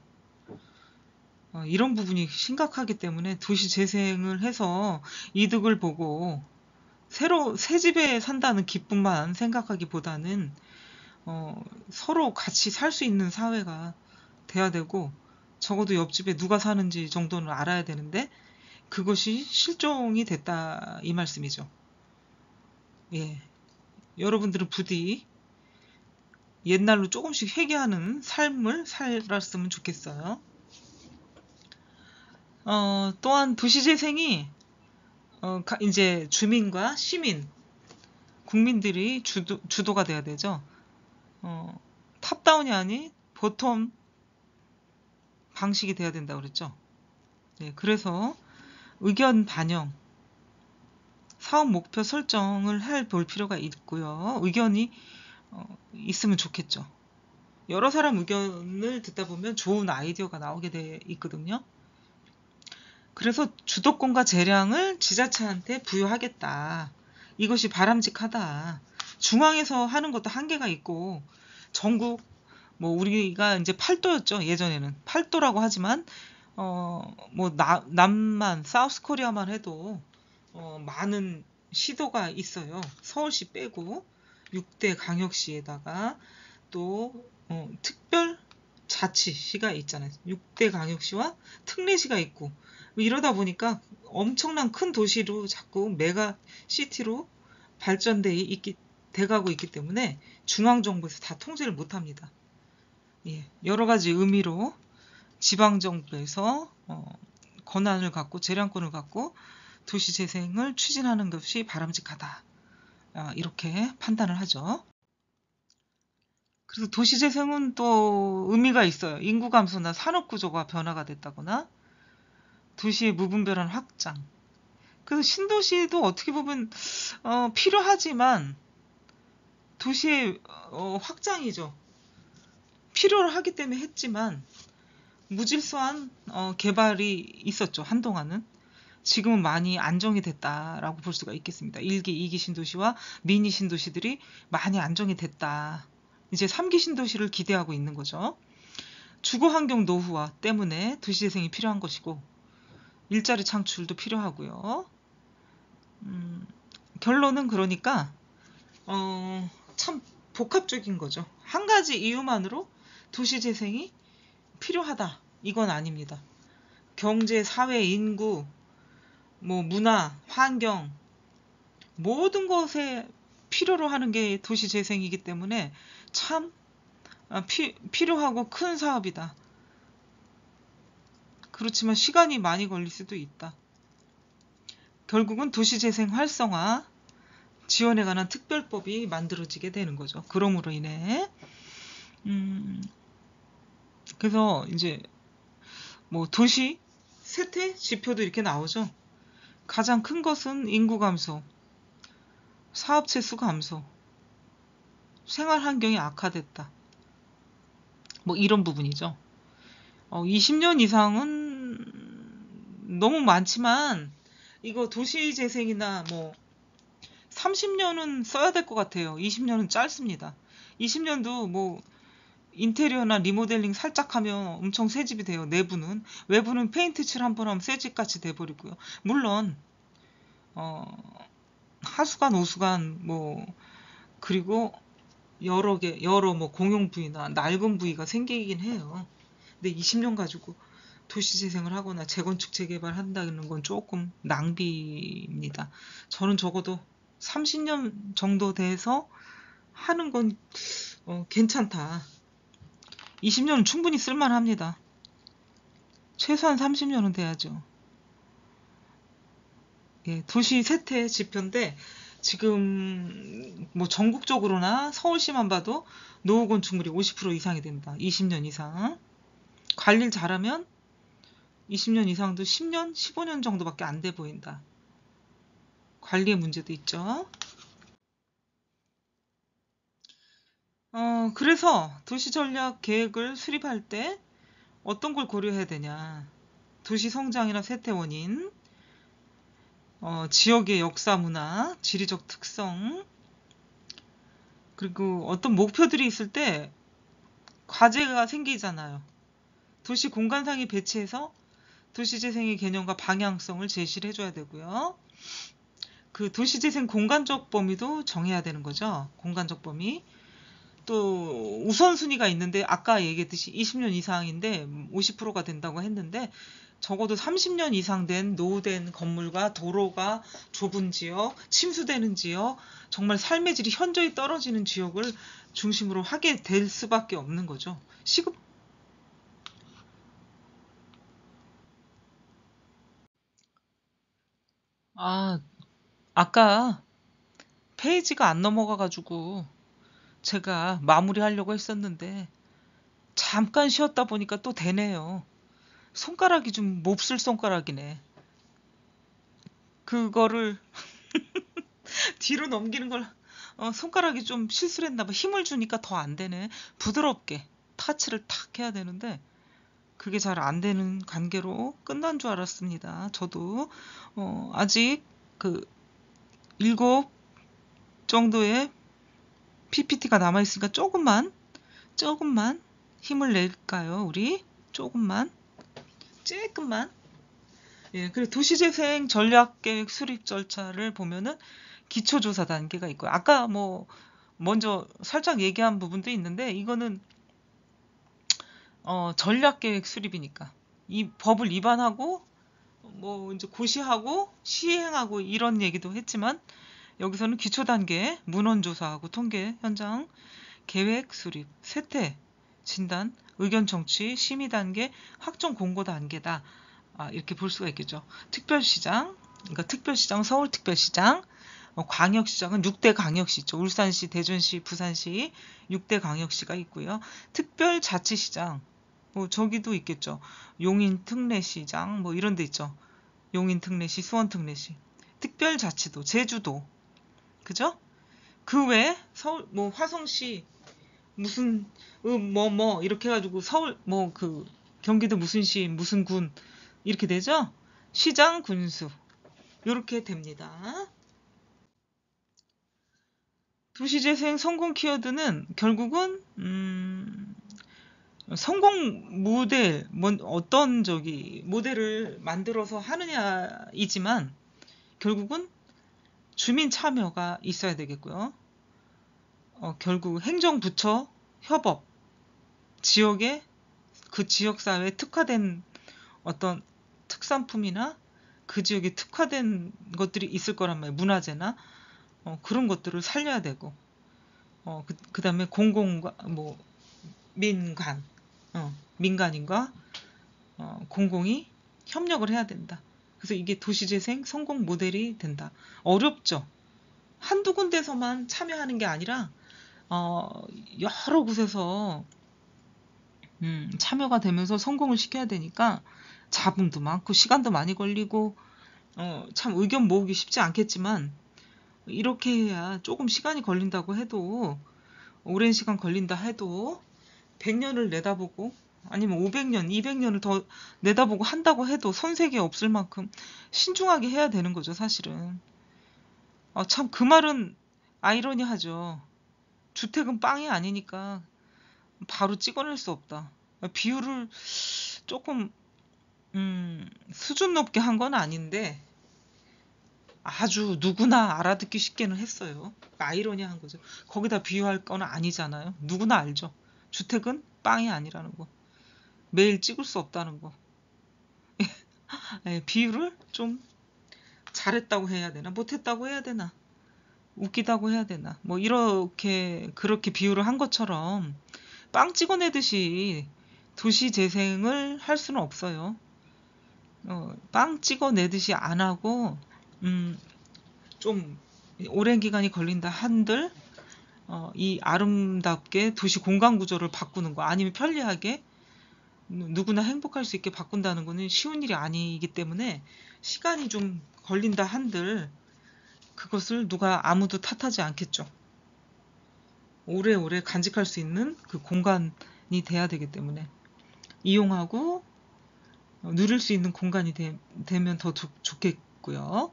이런 부분이 심각하기 때문에 도시 재생을 해서 이득을 보고 새 집에 산다는 기쁨만 생각하기보다는 서로 같이 살 수 있는 사회가 돼야 되고 적어도 옆집에 누가 사는지 정도는 알아야 되는데 그것이 실종이 됐다 이 말씀이죠. 예, 여러분들은 부디 옛날로 조금씩 회귀하는 삶을 살았으면 좋겠어요. 또한 도시재생이 이제 주민과 시민, 국민들이 주도가 돼야 되죠. 탑다운이 아닌 보텀 방식이 돼야 된다고 그랬죠. 네, 그래서 의견 반영, 사업 목표 설정을 볼 필요가 있고요. 의견이 있으면 좋겠죠. 여러 사람 의견을 듣다 보면 좋은 아이디어가 나오게 돼 있거든요. 그래서 주도권과 재량을 지자체한테 부여하겠다. 이것이 바람직하다. 중앙에서 하는 것도 한계가 있고 전국 뭐 우리가 이제 8도였죠. 예전에는 8도라고 하지만 뭐 남만 사우스 코리아만 해도 많은 시도가 있어요. 서울시 빼고 6대 광역시에다가 또 특별 자치시가 있잖아요. 6대 광역시와 특례시가 있고 이러다 보니까 엄청난 큰 도시로 자꾸 메가 시티로 돼가고 있기 때문에 중앙정부에서 다 통제를 못합니다. 예, 여러 가지 의미로 지방정부에서 권한을 갖고 재량권을 갖고 도시재생을 추진하는 것이 바람직하다. 이렇게 판단을 하죠. 그래서 도시재생은 또 의미가 있어요. 인구 감소나 산업구조가 변화가 됐다거나 도시의 무분별한 확장. 그래서 신도시도 어떻게 보면 필요하지만 도시의 확장이죠. 필요를 하기 때문에 했지만 무질서한 개발이 있었죠. 한동안은. 지금은 많이 안정이 됐다라고 볼 수가 있겠습니다. 1기, 2기 신도시와 미니 신도시들이 많이 안정이 됐다. 이제 3기 신도시를 기대하고 있는 거죠. 주거환경 노후화 때문에 도시재생이 필요한 것이고 일자리 창출도 필요하고요. 결론은 그러니까 참 복합적인 거죠. 한 가지 이유만으로 도시재생이 필요하다. 이건 아닙니다. 경제, 사회, 인구, 문화, 환경 모든 것에 필요로 하는 게 도시재생이기 때문에 참 필요하고 큰 사업이다. 그렇지만 시간이 많이 걸릴 수도 있다. 결국은 도시재생 활성화 지원에 관한 특별법이 만들어지게 되는 거죠. 그럼으로 인해 그래서 이제 도시 세태 지표도 이렇게 나오죠. 가장 큰 것은 인구 감소, 사업체 수 감소, 생활 환경이 악화됐다. 이런 부분이죠. 20년 이상은 너무 많지만 이거 도시재생이나 30년은 써야 될 것 같아요. 20년은 짧습니다. 20년도 인테리어나 리모델링 살짝 하면 엄청 새집이 돼요. 내부는. 외부는 페인트 칠 한 번 하면 새집같이 돼버리고요. 물론 하수관, 오수관 그리고 여러 공용 부위나 낡은 부위가 생기긴 해요. 근데 20년 가지고 도시재생을 하거나 재건축 재개발한다는 건 조금 낭비입니다. 저는 적어도 30년 정도 돼서 하는 건 괜찮다. 20년은 충분히 쓸만합니다. 최소한 30년은 돼야죠. 예, 도시 세태 지표인데 지금 전국적으로나 서울시만 봐도 노후 건축물이 50% 이상이 됩니다. 20년 이상. 관리를 잘하면 20년 이상도 10년, 15년 정도밖에 안 돼 보인다. 관리의 문제도 있죠. 그래서 도시전략 계획을 수립할 때 어떤 걸 고려해야 되냐. 도시 성장이나 쇠퇴 원인, 지역의 역사 문화, 지리적 특성, 그리고 어떤 목표들이 있을 때 과제가 생기잖아요. 도시 공간상에 배치해서 도시재생의 개념과 방향성을 제시를 해줘야 되고요. 그 도시재생 공간적 범위도 정해야 되는 거죠. 공간적 범위. 또 우선순위가 있는데 아까 얘기했듯이 20년 이상인데 50%가 된다고 했는데 적어도 30년 이상 된 노후된 건물과 도로가 좁은 지역, 침수되는 지역, 정말 삶의 질이 현저히 떨어지는 지역을 중심으로 하게 될 수밖에 없는 거죠. 아까 페이지가 안 넘어가가지고 제가 마무리하려고 했었는데 잠깐 쉬었다 보니까 또 되네요. 손가락이 좀 몹쓸 손가락이네. 그거를 뒤로 넘기는 걸 손가락이 좀 실수를 했나 봐. 힘을 주니까 더 안 되네. 부드럽게 타치를 탁 해야 되는데 그게 잘 안 되는 관계로 끝난 줄 알았습니다. 저도 아직 그 7 정도의 PPT가 남아있으니까 조금만 힘을 낼까요? 우리 조금만 예, 그리고 도시재생 전략계획 수립 절차를 보면은 기초조사 단계가 있고요. 아까 뭐 먼저 살짝 얘기한 부분도 있는데 이거는 전략계획 수립이니까 이 법을 위반하고 뭐 이제 고시하고 시행하고 이런 얘기도 했지만 여기서는 기초 단계 문헌 조사하고 통계 현장 계획 수립 세태 진단 의견 청취 심의 단계 확정 공고 단계다. 이렇게 볼 수가 있겠죠. 특별시장 그러니까 특별시장 서울특별시장 광역시장은 6대 광역시 있죠. 울산시, 대전시, 부산시 6대 광역시가 있고요. 특별자치시장 뭐 저기도 있겠죠. 용인 특례시장 뭐 이런 데 있죠. 용인 특례시, 수원 특례시. 특별자치도, 제주도. 그죠? 그 외에 서울 뭐 화성시 무슨 뭐 이렇게 해 가지고 서울 뭐 그 경기도 무슨 시 무슨 군 이렇게 되죠? 시장 군수. 이렇게 됩니다. 도시재생 성공 키워드는 결국은 성공 모델 어떤 저기 모델을 만들어서 하느냐이지만 결국은 주민 참여가 있어야 되겠고요. 결국 행정부처 협업 지역에 그 지역사회에 특화된 어떤 특산품이나 그 지역에 특화된 것들이 있을 거란 말이에요. 문화재나 그런 것들을 살려야 되고 그다음에 공공과 뭐 민간 민간인과 공공이 협력을 해야 된다. 그래서 이게 도시재생 성공 모델이 된다. 어렵죠. 한두 군데서만 참여하는 게 아니라 여러 곳에서 참여가 되면서 성공을 시켜야 되니까 자본도 많고 시간도 많이 걸리고 참 의견 모으기 쉽지 않겠지만 이렇게 해야 조금 시간이 걸린다고 해도 오랜 시간 걸린다 해도 100년을 내다보고 아니면 500년, 200년을 더 내다보고 한다고 해도 손색이 없을 만큼 신중하게 해야 되는 거죠, 사실은. 참 그 말은 아이러니하죠. 주택은 빵이 아니니까 바로 찍어낼 수 없다. 비율을 조금 수준 높게 한 건 아닌데 아주 누구나 알아듣기 쉽게는 했어요. 아이러니한 거죠. 거기다 비유할 건 아니잖아요. 누구나 알죠. 주택은 빵이 아니라는 거. 매일 찍을 수 없다는 거. 비유를 좀 잘했다고 해야 되나 못했다고 해야 되나 웃기다고 해야 되나 뭐 이렇게 그렇게 비유를 한 것처럼 빵 찍어내듯이 도시 재생을 할 수는 없어요. 빵 찍어내듯이 안 하고 좀 오랜 기간이 걸린다 한들 이 아름답게 도시 공간 구조를 바꾸는 거 아니면 편리하게 누구나 행복할 수 있게 바꾼다는 거는 쉬운 일이 아니기 때문에 시간이 좀 걸린다 한들 그것을 누가 아무도 탓하지 않겠죠. 오래오래 간직할 수 있는 그 공간이 돼야 되기 때문에 이용하고 누릴 수 있는 공간이 되면 더 좋겠고요.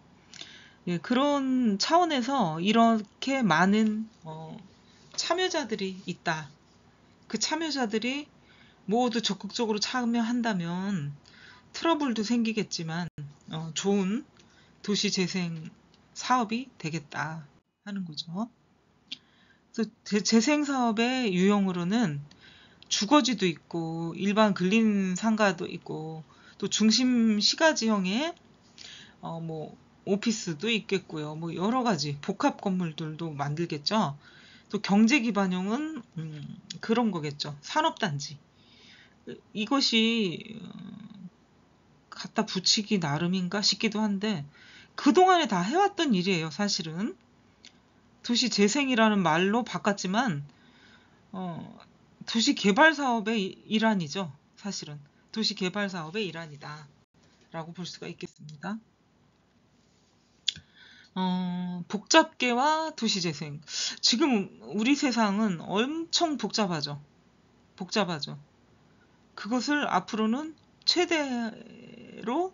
예, 그런 차원에서 이렇게 많은 참여자들이 있다. 그 참여자들이 모두 적극적으로 참여한다면 트러블도 생기겠지만 좋은 도시 재생 사업이 되겠다 하는 거죠. 그래서 재생 사업의 유형으로는 주거지도 있고 일반 근린 상가도 있고 또 중심 시가지형의 뭐 오피스도 있겠고요. 뭐 여러 가지 복합 건물들도 만들겠죠. 또 경제 기반형은 그런 거겠죠. 산업단지. 이것이 갖다 붙이기 나름인가 싶기도 한데 그동안에 다 해왔던 일이에요. 사실은. 도시 재생이라는 말로 바꿨지만 도시 개발 사업의 일환이죠. 사실은. 도시 개발 사업의 일환이다. 라고 볼 수가 있겠습니다. 복잡계와 도시재생. 지금 우리 세상은 엄청 복잡하죠. 복잡하죠. 그것을 앞으로는 최대로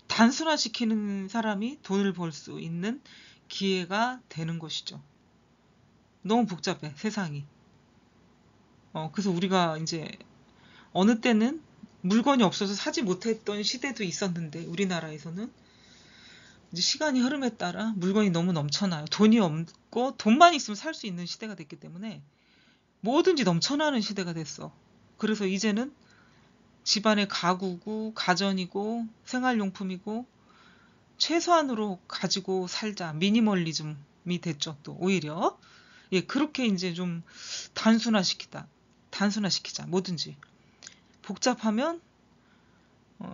단순화시키는 사람이 돈을 벌 수 있는 기회가 되는 것이죠. 너무 복잡해, 세상이. 그래서 우리가 이제 어느 때는 물건이 없어서 사지 못했던 시대도 있었는데 우리나라에서는 이제 시간이 흐름에 따라 물건이 너무 넘쳐나요. 돈이 없고 돈만 있으면 살 수 있는 시대가 됐기 때문에 뭐든지 넘쳐나는 시대가 됐어. 그래서 이제는 집안의 가구고 가전이고 생활용품이고 최소한으로 가지고 살자. 미니멀리즘이 됐죠. 또 오히려 예, 그렇게 이제 좀 단순화시키자. 뭐든지 복잡하면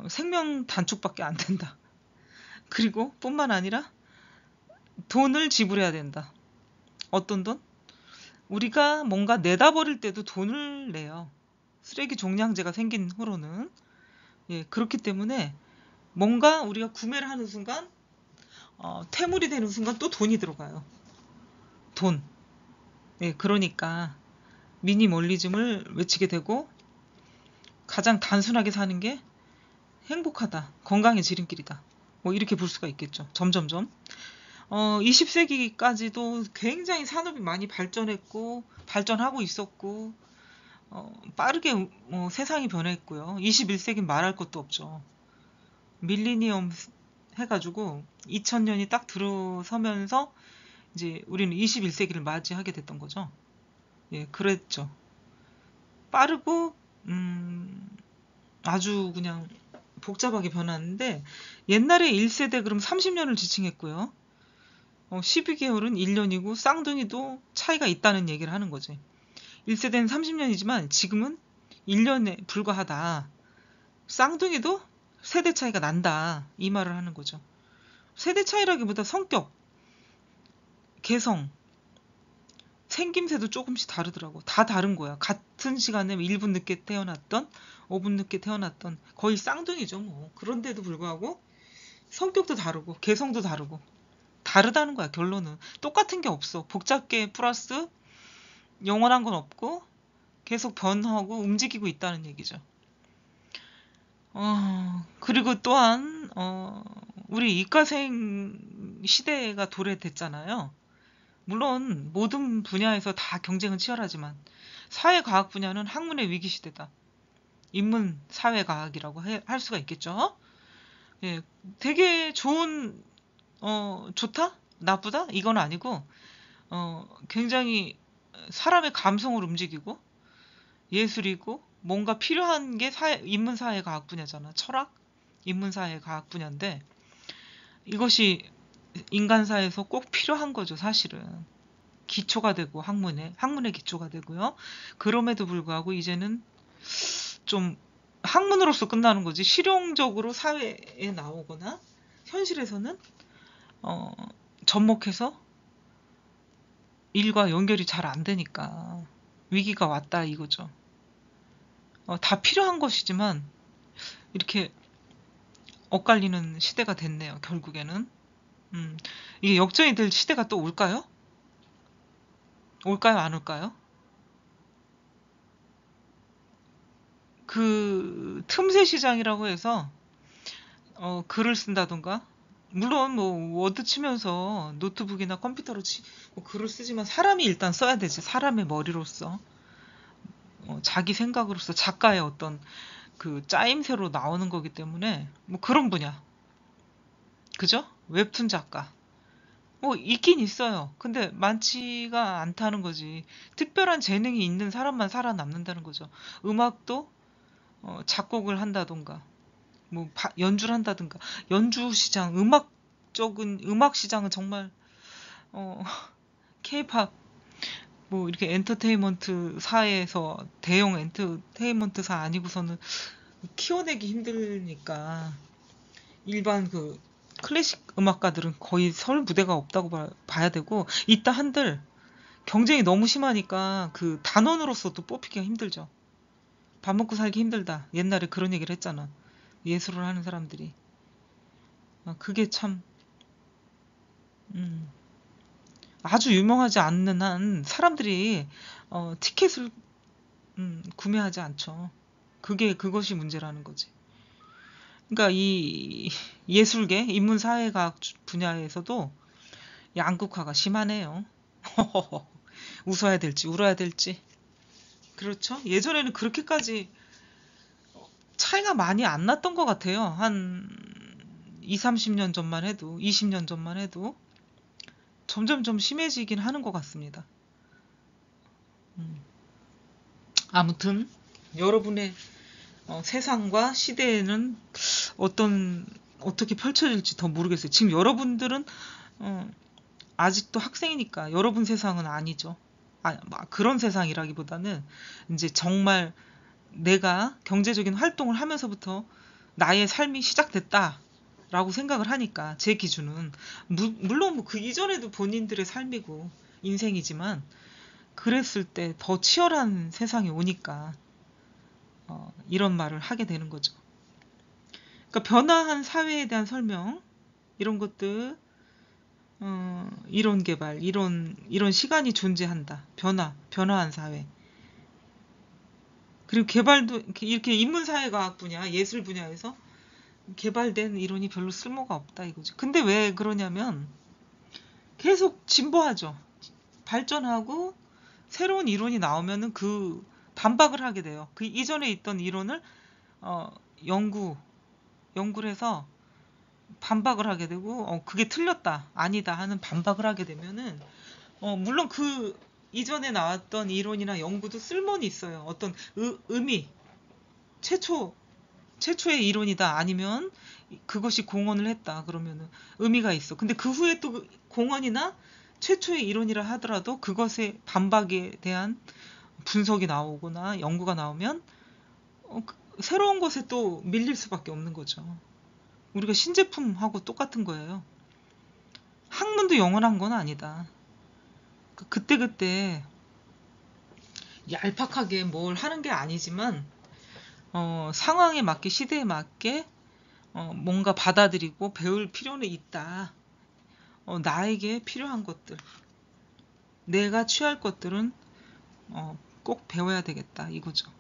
생명 단축밖에 안 된다. 그리고 뿐만 아니라 돈을 지불해야 된다. 어떤 돈? 우리가 뭔가 내다 버릴 때도 돈을 내요. 쓰레기 종량제가 생긴 후로는. 예, 그렇기 때문에 뭔가 우리가 구매를 하는 순간 퇴물이 되는 순간 또 돈이 들어가요. 돈. 예, 그러니까 미니멀리즘을 외치게 되고 가장 단순하게 사는 게 행복하다. 건강의 지름길이다. 뭐 이렇게 볼 수가 있겠죠. 점점점. 20세기까지도 굉장히 산업이 많이 발전했고 발전하고 있었고 빠르게 세상이 변했고요. 21세기는 말할 것도 없죠. 밀리니엄 해가지고 2000년이 딱 들어서면서 이제 우리는 21세기를 맞이하게 됐던 거죠. 예, 그랬죠. 빠르고 아주 그냥 복잡하게 변하는데 옛날에 1세대 그럼 30년을 지칭했고요. 12개월은 1년이고 쌍둥이도 차이가 있다는 얘기를 하는 거지. 1세대는 30년이지만 지금은 1년에 불과하다. 쌍둥이도 세대 차이가 난다. 이 말을 하는 거죠. 세대 차이라기보다 성격, 개성, 생김새도 조금씩 다르더라고. 다 다른 거야. 같은 시간에 1분 늦게 태어났던 5분 늦게 태어났던 거의 쌍둥이죠. 뭐. 그런데도 불구하고 성격도 다르고 개성도 다르고 다르다는 거야. 결론은 똑같은 게 없어. 복잡게 플러스 영원한 건 없고 계속 변하고 움직이고 있다는 얘기죠. 그리고 또한 우리 이과생 시대가 도래됐잖아요. 물론 모든 분야에서 다 경쟁은 치열하지만 사회과학 분야는 학문의 위기 시대다. 인문 사회과학이라고 할 수가 있겠죠. 예, 되게 좋다? 나쁘다? 이건 아니고 굉장히 사람의 감성을 움직이고 예술이고 뭔가 필요한 게 인문사회과학 분야잖아. 철학? 인문사회과학 분야인데 이것이 인간사에서 꼭 필요한 거죠, 사실은. 기초가 되고 학문의 기초가 되고요. 그럼에도 불구하고 이제는 좀 학문으로서 끝나는 거지 실용적으로 사회에 나오거나 현실에서는 어, 접목해서 일과 연결이 잘 안 되니까 위기가 왔다 이거죠. 다 필요한 것이지만 이렇게 엇갈리는 시대가 됐네요. 결국에는. 이게 역전이 될 시대가 또 올까요? 올까요? 안 올까요? 그 틈새 시장이라고 해서 글을 쓴다던가 물론 뭐 워드 치면서 노트북이나 컴퓨터로 뭐 글을 쓰지만 사람이 일단 써야 되지. 사람의 머리로서 자기 생각으로서 작가의 어떤 그 짜임새로 나오는 거기 때문에 뭐 그런 분야. 그죠? 웹툰 작가. 뭐 있긴 있어요. 근데 많지가 않다는 거지. 특별한 재능이 있는 사람만 살아남는다는 거죠. 음악도 작곡을 한다던가 뭐 연주를 한다든가 연주 시장 음악적인 음악 시장은 정말 어 케이팝 뭐 이렇게 엔터테인먼트 사에서 대형 엔터테인먼트사 아니고서는 키워내기 힘드니까 일반 그 클래식 음악가들은 거의 설 무대가 없다고 봐야 되고 있다 한들 경쟁이 너무 심하니까 그 단원으로서도 뽑히기가 힘들죠. 밥 먹고 살기 힘들다. 옛날에 그런 얘기를 했잖아. 예술을 하는 사람들이. 그게 참 음, 아주 유명하지 않는 한 사람들이 티켓을 구매하지 않죠. 그것이 문제라는 거지. 그러니까 이 예술계, 인문사회과학 분야에서도 양극화가 심하네요. 웃어야 될지 울어야 될지. 그렇죠? 예전에는 그렇게까지 차이가 많이 안 났던 것 같아요. 한 2, 30년 전만 해도, 20년 전만 해도 점점 좀 심해지긴 하는 것 같습니다. 아무튼 여러분의 세상과 시대에는 어떻게 펼쳐질지 더 모르겠어요. 지금 여러분들은 어, 아직도 학생이니까 여러분 세상은 아니죠. 그런 세상이라기보다는 이제 정말 내가 경제적인 활동을 하면서부터 나의 삶이 시작됐다라고 생각을 하니까 제 기준은 물론 뭐 그 이전에도 본인들의 삶이고 인생이지만 그랬을 때 더 치열한 세상이 오니까 이런 말을 하게 되는 거죠. 그러니까 변화한 사회에 대한 설명 이런 것들 이론 개발 이런 시간이 존재한다. 변화한 사회. 그리고 개발도 이렇게 인문사회과학 분야, 예술 분야에서 개발된 이론이 별로 쓸모가 없다 이거죠. 근데 왜 그러냐면 계속 진보하죠. 발전하고 새로운 이론이 나오면은 그 반박을 하게 돼요. 그 이전에 있던 이론을 어, 연구를 해서 반박을 하게 되고 그게 틀렸다, 아니다 하는 반박을 하게 되면은 물론 그 이전에 나왔던 이론이나 연구도 쓸모는 있어요. 어떤 의미, 최초의 이론이다 아니면 그것이 공헌을 했다 그러면은 의미가 있어. 근데 그 후에 또 공헌이나 최초의 이론이라 하더라도 그것의 반박에 대한 분석이 나오거나 연구가 나오면 새로운 것에 또 밀릴 수밖에 없는 거죠. 우리가 신제품하고 똑같은 거예요. 학문도 영원한 건 아니다. 그때그때 얄팍하게 뭘 하는 게 아니지만 상황에 맞게 시대에 맞게 뭔가 받아들이고 배울 필요는 있다. 나에게 필요한 것들, 내가 취할 것들은 꼭 배워야 되겠다 이거죠.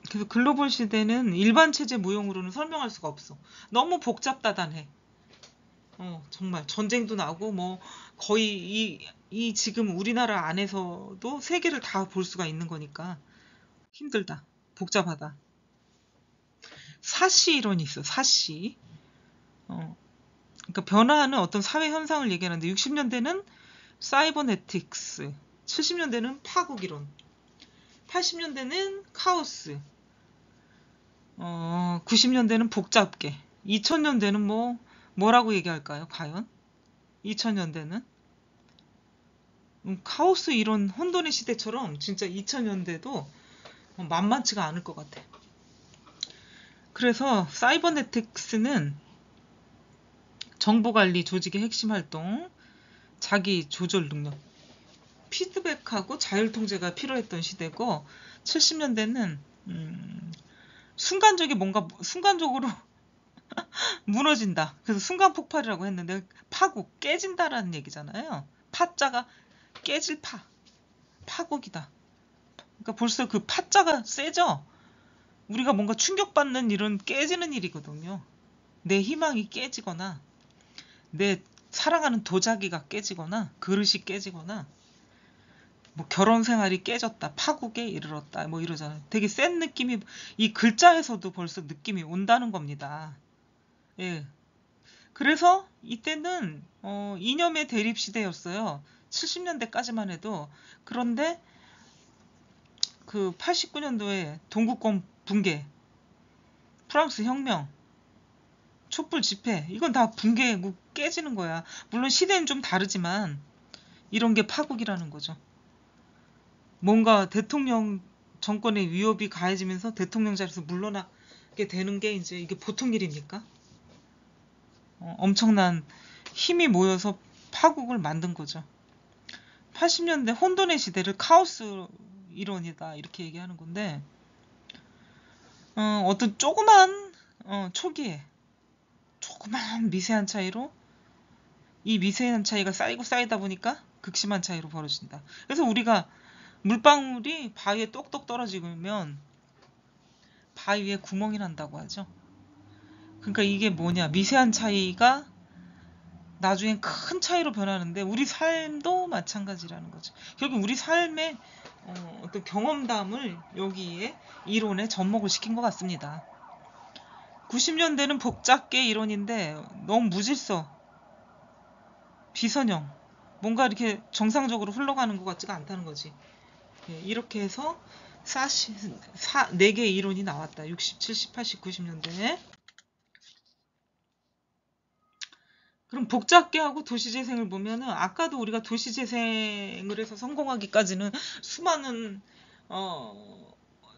그래서 글로벌 시대는 일반 체제 무용으로는 설명할 수가 없어. 너무 복잡다단해. 정말 전쟁도 나고 뭐 거의 이 지금 우리나라 안에서도 세계를 다 볼 수가 있는 거니까 힘들다. 복잡하다. 사시 이론이 있어. 사시. 그러니까 변화하는 어떤 사회 현상을 얘기하는데 60년대는 사이버네틱스, 70년대는 파국 이론, 80년대는 카오스, 90년대는 복잡계, 2000년대는 뭐라고 얘기할까요? 과연? 2000년대는? 카오스 이론 혼돈의 시대처럼 진짜 2000년대도 만만치가 않을 것 같아. 그래서 사이버네틱스는 정보관리 조직의 핵심 활동, 자기 조절 능력, 피드백하고 자율통제가 필요했던 시대고 70년대는 순간적으로 무너진다. 그래서 순간폭발이라고 했는데 파국, 깨진다라는 얘기잖아요. 파자가 깨질 파국이다. 그러니까 벌써 그 파자가 세죠? 우리가 뭔가 충격받는 일은 깨지는 일이거든요. 내 희망이 깨지거나 내 사랑하는 도자기가 깨지거나 그릇이 깨지거나 뭐 결혼 생활이 깨졌다, 파국에 이르렀다 뭐 이러잖아요. 되게 센 느낌이 이 글자에서도 벌써 느낌이 온다는 겁니다. 예. 그래서 이때는 이념의 대립 시대였어요. 70년대까지만 해도. 그런데 그 89년도에 동구권 붕괴, 프랑스 혁명, 촛불 집회 이건 다 붕괴고 깨지는 거야. 물론 시대는 좀 다르지만 이런 게 파국이라는 거죠. 뭔가 대통령 정권의 위협이 가해지면서 대통령 자리에서 물러나게 되는 게 이제 이게 보통 일입니까? 엄청난 힘이 모여서 파국을 만든 거죠. 80년대 혼돈의 시대를 카오스 이론이다 이렇게 얘기하는 건데 어떤 조그만 초기에 조그만 미세한 차이로 이 미세한 차이가 쌓이고 쌓이다 보니까 극심한 차이로 벌어진다. 그래서 우리가 물방울이 바위에 똑똑 떨어지면 바위에 구멍이 난다고 하죠. 그러니까 이게 뭐냐, 미세한 차이가 나중엔 큰 차이로 변하는데 우리 삶도 마찬가지라는 거죠. 결국 우리 삶의 어떤 경험담을 여기에 이론에 접목을 시킨 것 같습니다. 90년대는 복잡계 이론인데 너무 무질서, 비선형, 뭔가 이렇게 정상적으로 흘러가는 것 같지가 않다는 거지. 예, 이렇게 해서 4개의 이론이 나왔다. 60, 70, 80, 90년대에. 그럼 복잡계하고 도시재생을 보면은 아까도 우리가 도시재생을 해서 성공하기까지는 수많은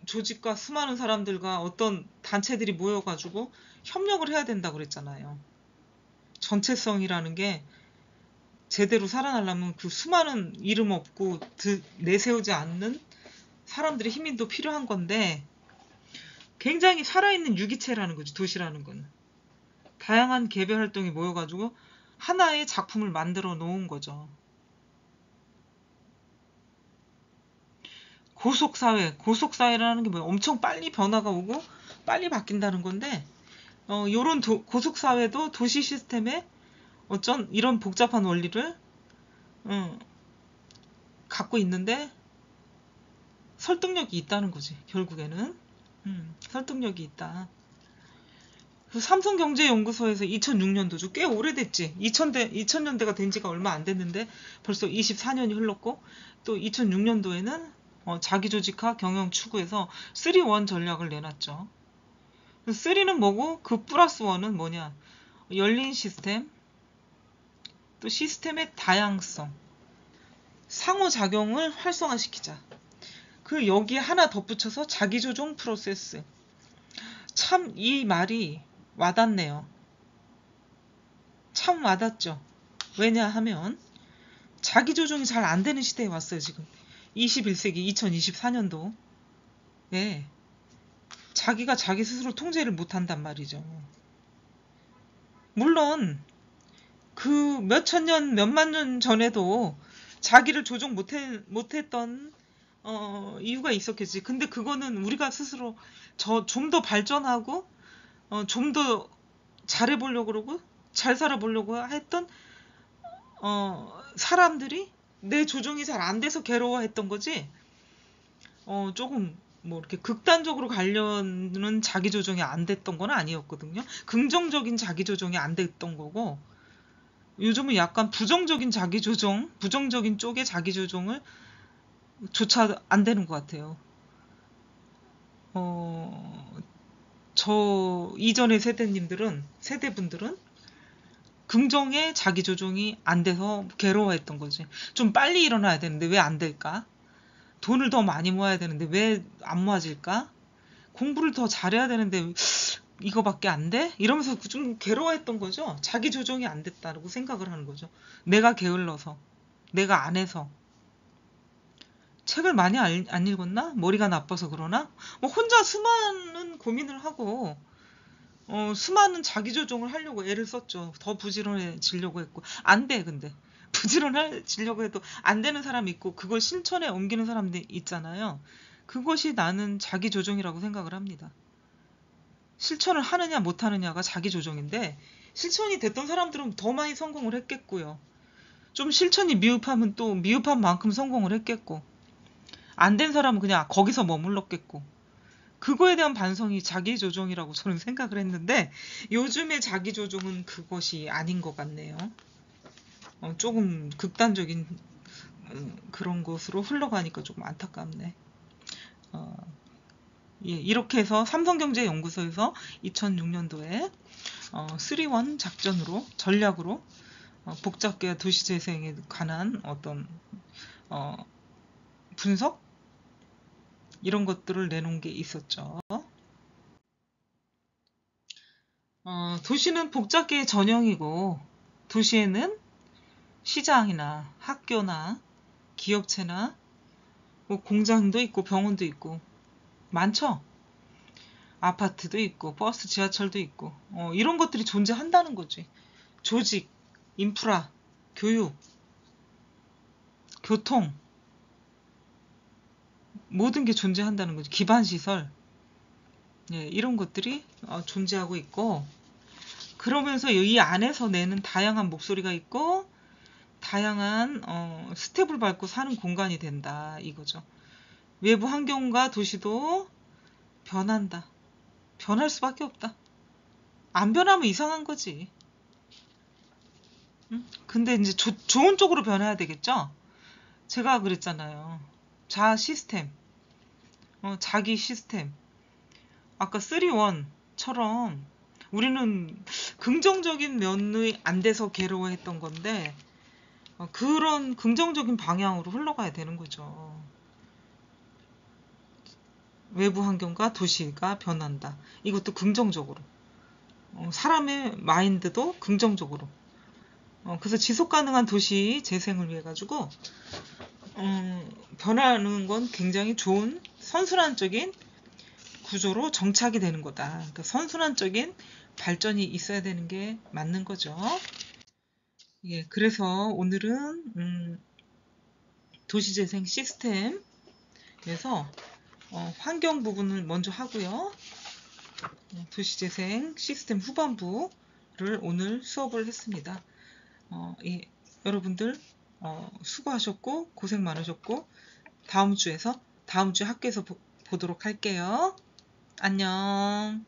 조직과 수많은 사람들과 어떤 단체들이 모여가지고 협력을 해야 된다고 그랬잖아요. 전체성이라는 게 제대로 살아나려면 그 수많은 이름 없고 내세우지 않는 사람들의 힘이 또 필요한 건데 굉장히 살아있는 유기체라는 거지, 도시라는 건. 다양한 개별 활동이 모여가지고 하나의 작품을 만들어 놓은 거죠. 고속사회라는 게 뭐야? 엄청 빨리 변화가 오고 빨리 바뀐다는 건데 요런 고속사회도 도시 시스템에 어쩐 이런 복잡한 원리를 갖고 있는데 설득력이 있다는 거지. 결국에는 설득력이 있다. 삼성경제연구소에서 2006년도죠. 꽤 오래됐지. 2000년대가 된 지가 얼마 안 됐는데 벌써 24년이 흘렀고 또 2006년도에는 자기조직화 경영 추구에서 3-1 전략을 내놨죠. 3는 뭐고 그 플러스 1은 뭐냐. 열린 시스템, 또 시스템의 다양성, 상호작용을 활성화시키자. 그 여기에 하나 덧붙여서 자기조종 프로세스. 참 이 말이 와닿네요. 참 와닿죠. 왜냐하면 자기조종이 잘 안 되는 시대에 왔어요. 지금 21세기 2024년도. 네. 자기가 자기 스스로 통제를 못한단 말이죠. 물론 그 몇천 년, 몇만 년 전에도 자기를 조종 못했던 이유가 있었겠지. 근데 그거는 우리가 스스로 좀 더 발전하고 좀 더 잘해보려고 그러고 잘 살아보려고 했던 사람들이 내 조종이 잘 안 돼서 괴로워했던 거지. 조금 뭐 이렇게 극단적으로 가려는 자기 조종이 안 됐던 건 아니었거든요. 긍정적인 자기 조종이 안 됐던 거고 요즘은 약간 부정적인 자기 조종, 부정적인 쪽의 자기 조종을 조차 안 되는 것 같아요. 저 이전의 세대분들은 긍정의 자기 조종이 안 돼서 괴로워했던 거지. 좀 빨리 일어나야 되는데 왜 안 될까? 돈을 더 많이 모아야 되는데 왜 안 모아질까? 공부를 더 잘해야 되는데 이거밖에 안 돼? 이러면서 좀 괴로워했던 거죠. 자기 조정이 안 됐다고 생각을 하는 거죠. 내가 게을러서, 내가 안 해서. 책을 많이 안 읽었나? 머리가 나빠서 그러나? 뭐 혼자 수많은 고민을 하고 수많은 자기 조정을 하려고 애를 썼죠. 더 부지런해지려고 했고 안 돼. 근데 부지런해지려고 해도 안 되는 사람이 있고 그걸 실천에 옮기는 사람들 있잖아요. 그것이 나는 자기 조정이라고 생각을 합니다. 실천을 하느냐 못하느냐가 자기 조정인데 실천이 됐던 사람들은 더 많이 성공을 했겠고요. 좀 실천이 미흡하면 또 미흡한 만큼 성공을 했겠고 안 된 사람은 그냥 거기서 머물렀겠고 그거에 대한 반성이 자기 조정이라고 저는 생각을 했는데 요즘의 자기 조정은 그것이 아닌 것 같네요. 조금 극단적인 그런 것으로 흘러가니까 조금 안타깝네. 예, 이렇게 해서 삼성경제연구소에서 2006년도에 3-1 작전으로 전략으로 복잡계와 도시재생에 관한 어떤 분석 이런 것들을 내놓은 게 있었죠. 도시는 복잡계의 전형이고 도시에는 시장이나 학교나 기업체나 뭐 공장도 있고 병원도 있고 많죠. 아파트도 있고 버스 지하철도 있고 이런 것들이 존재한다는 거지. 조직, 인프라, 교육, 교통 모든 게 존재한다는 거지. 기반시설 예, 이런 것들이 존재하고 있고 그러면서 이 안에서 내는 다양한 목소리가 있고 다양한 스텝을 밟고 사는 공간이 된다 이거죠. 외부 환경과 도시도 변한다. 변할 수밖에 없다. 안 변하면 이상한 거지. 응? 근데 이제 좋은 쪽으로 변해야 되겠죠? 제가 그랬잖아요. 자아 시스템, 자기 시스템. 아까 3-1처럼 우리는 긍정적인 면이 안 돼서 괴로워했던 건데 그런 긍정적인 방향으로 흘러가야 되는 거죠. 외부 환경과 도시가 변한다. 이것도 긍정적으로. 사람의 마인드도 긍정적으로. 그래서 지속 가능한 도시 재생을 위해 가지고 변화하는 건 굉장히 좋은 선순환적인 구조로 정착이 되는 거다. 그러니까 선순환적인 발전이 있어야 되는 게 맞는 거죠. 예, 그래서 오늘은 도시재생 시스템에서 환경 부분을 먼저 하고요. 도시재생 시스템 후반부를 오늘 수업을 했습니다. 예, 여러분들 수고하셨고 고생 많으셨고 다음 주에 학교에서 보도록 할게요. 안녕.